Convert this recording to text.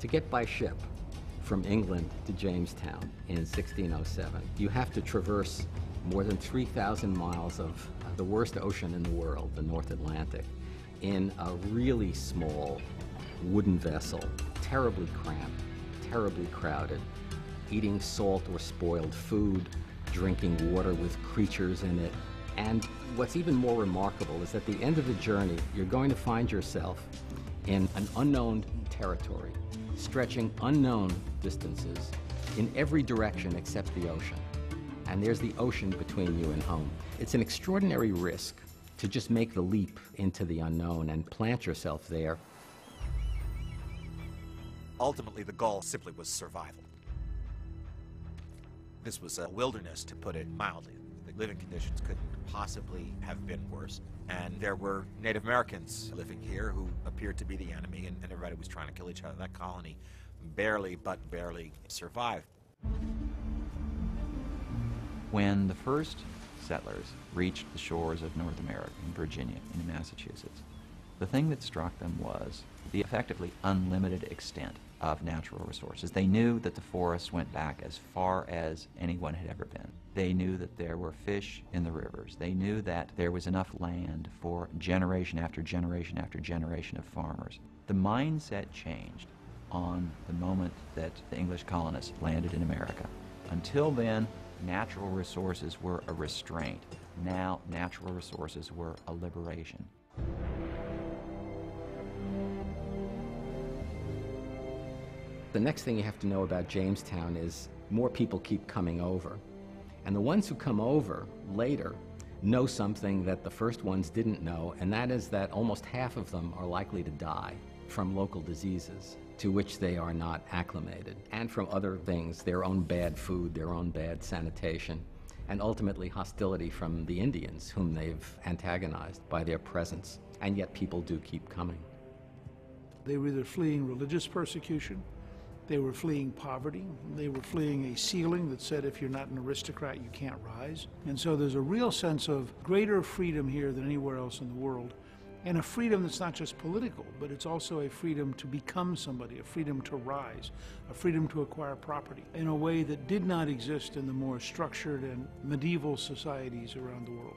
To get by ship from England to Jamestown in 1607, you have to traverse more than 3,000 miles of the worst ocean in the world, the North Atlantic, in a really small wooden vessel, terribly cramped, terribly crowded, eating salt or spoiled food, drinking water with creatures in it. And what's even more remarkable is at the end of the journey, you're going to find yourself in an unknown territory, stretching unknown distances in every direction except the ocean. And there's the ocean between you and home. It's an extraordinary risk to just make the leap into the unknown and plant yourself there. Ultimately, the goal simply was survival. This was a wilderness, to put it mildly. The living conditions couldn't possibly have been worse. And there were Native Americans living here who appeared to be the enemy, and everybody was trying to kill each other. That colony barely, but barely survived. When the first settlers reached the shores of North America, in Virginia, in Massachusetts, the thing that struck them was the effectively unlimited extent of natural resources. They knew that the forests went back as far as anyone had ever been. They knew that there were fish in the rivers. They knew that there was enough land for generation after generation after generation of farmers. The mindset changed on the moment that the English colonists landed in America. Until then, natural resources were a restraint. Now, natural resources were a liberation. The next thing you have to know about Jamestown is more people keep coming over. And the ones who come over later know something that the first ones didn't know, and that is that almost half of them are likely to die from local diseases to which they are not acclimated, and from other things, their own bad food, their own bad sanitation, and ultimately hostility from the Indians, whom they've antagonized by their presence. And yet people do keep coming. They were either fleeing religious persecution, they were fleeing poverty, they were fleeing a ceiling that said if you're not an aristocrat, you can't rise. And so there's a real sense of greater freedom here than anywhere else in the world. And a freedom that's not just political, but it's also a freedom to become somebody, a freedom to rise, a freedom to acquire property in a way that did not exist in the more structured and medieval societies around the world.